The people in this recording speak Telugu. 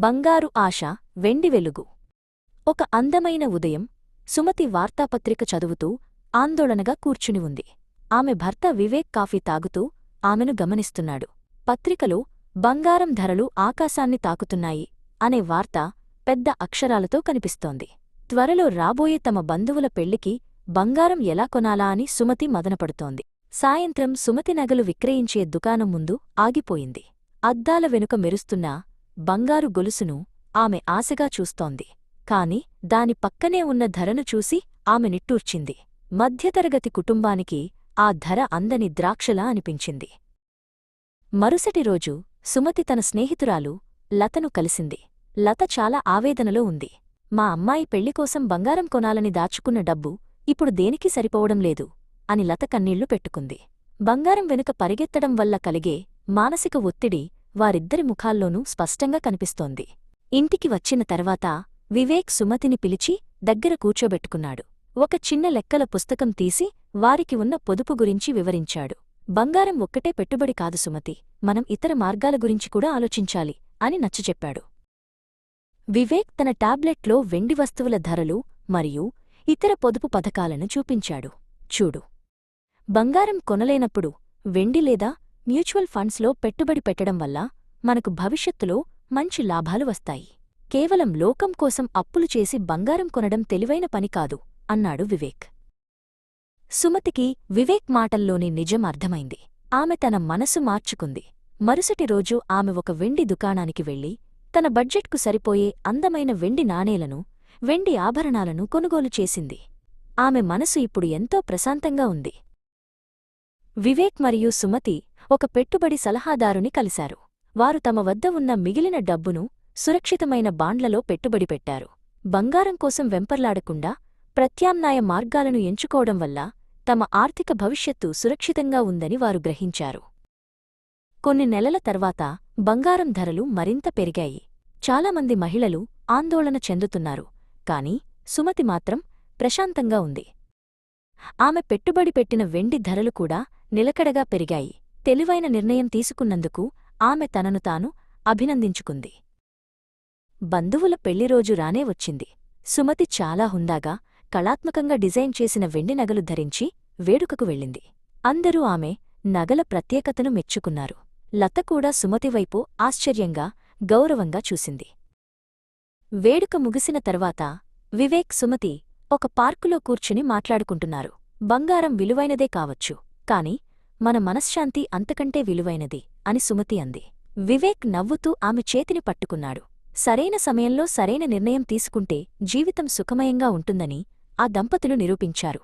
బంగారు ఆశ వెండి వెలుగు. ఒక అందమైన ఉదయం సుమతి వార్తాపత్రిక చదువుతూ ఆందోళనగా కూర్చుని ఉంది. ఆమె భర్త వివేక్ కాఫీ తాగుతూ ఆమెను గమనిస్తున్నాడు. పత్రికలో బంగారం ధరలు ఆకాశాన్ని తాకుతున్నాయి అనే వార్త పెద్ద అక్షరాలతో కనిపిస్తోంది. త్వరలో రాబోయే తమ బంధువుల పెళ్లికి బంగారం ఎలా కొనాలా అని సుమతి మదనపడుతోంది. సాయంత్రం సుమతి నగలు విక్రయించే దుకాణం ముందు ఆగిపోయింది. అద్దాల వెనుక మెరుస్తున్న బంగారు గొలుసును ఆమె ఆశగా చూస్తోంది. కాని దాని పక్కనే ఉన్న ధరను చూసి ఆమె నిట్టూర్చింది. మధ్యతరగతి కుటుంబానికి ఆ ధర అందని ద్రాక్షలా అనిపించింది. మరుసటి రోజు సుమతి తన స్నేహితురాలు లతను కలిసింది. లత చాలా ఆవేదనలో ఉంది. మా అమ్మాయి పెళ్లికోసం బంగారం కొనాలని దాచుకున్న డబ్బు ఇప్పుడు దేనికి సరిపోవడం లేదు అని లత కన్నీళ్లు పెట్టుకుంది. బంగారం వెనుక పరిగెత్తడం వల్ల కలిగే మానసిక ఒత్తిడి వారిద్దరి ముఖాల్లోనూ స్పష్టంగా కనిపిస్తోంది. ఇంటికి వచ్చిన తర్వాత వివేక్ సుమతిని పిలిచి దగ్గర కూర్చోబెట్టుకున్నాడు. ఒక చిన్న లెక్కల పుస్తకం తీసి వారికి ఉన్న పొదుపు గురించి వివరించాడు. బంగారం ఒక్కటే పెట్టుబడి కాదు సుమతి, మనం ఇతర మార్గాల గురించి కూడా ఆలోచించాలి అని నచ్చచెప్పాడు. వివేక్ తన టాబ్లెట్లో వెండి వస్తువుల ధరలు మరియు ఇతర పొదుపు పథకాలను చూపించాడు. చూడు, బంగారం కొనలేనప్పుడు వెండి లేదా మ్యూచువల్ ఫండ్స్లో పెట్టుబడి పెట్టడం వల్ల మనకు భవిష్యత్తులో మంచి లాభాలు వస్తాయి. కేవలం లోకం కోసం అప్పులు చేసి బంగారం కొనడం తెలివైన పని కాదు అన్నాడు వివేక్. సుమతికి వివేక్ మాటల్లోని నిజం అర్థమైంది. ఆమె తన మనసు మార్చుకుంది. మరుసటి రోజు ఆమె ఒక వెండి దుకాణానికి వెళ్లి తన బడ్జెట్కు సరిపోయే అందమైన వెండి నాణేలను, వెండి ఆభరణాలను కొనుగోలు చేసింది. ఆమె మనసు ఇప్పుడు ఎంతో ప్రశాంతంగా ఉంది. వివేక్ మరియు సుమతి ఒక పెట్టుబడి సలహాదారుని కలిశారు. వారు తమ వద్ద ఉన్న మిగిలిన డబ్బును సురక్షితమైన బాండ్లలో పెట్టుబడి పెట్టారు. బంగారం కోసం వెంపర్లాడకుండా ప్రత్యామ్నాయ మార్గాలను ఎంచుకోవడం వల్ల తమ ఆర్థిక భవిష్యత్తు సురక్షితంగా ఉందని వారు గ్రహించారు. కొన్ని నెలల తర్వాత బంగారం ధరలు మరింత పెరిగాయి. చాలామంది మహిళలు ఆందోళన చెందుతున్నారు. కాని సుమతి మాత్రం ప్రశాంతంగా ఉంది. ఆమె పెట్టుబడి పెట్టిన వెండి ధరలు కూడా నిలకడగా పెరిగాయి. తెలివైన నిర్ణయం తీసుకున్నందుకు ఆమె తనను తాను అభినందించుకుంది. బంధువుల పెళ్లిరోజు రానే వచ్చింది. సుమతి చాలా హుందాగా, కళాత్మకంగా డిజైన్ చేసిన వెండి నగలు ధరించి వేడుకకు వెళ్ళింది. అందరూ ఆమె నగల ప్రత్యేకతను మెచ్చుకున్నారు. లత కూడా సుమతివైపు ఆశ్చర్యంగా, గౌరవంగా చూసింది. వేడుక ముగిసిన తర్వాత వివేక్, సుమతి ఒక పార్కులో కూర్చుని మాట్లాడుకుంటున్నారు. బంగారం విలువైనదే కావచ్చు, కాని మన మనశ్శాంతి అంతకంటే విలువైనది అని సుమతి అంది. వివేక్ నవ్వుతూ ఆమె చేతిని పట్టుకున్నాడు. సరైన సమయంలో సరైన నిర్ణయం తీసుకుంటే జీవితం సుఖమయంగా ఉంటుందని ఆ దంపతులు నిరూపించారు.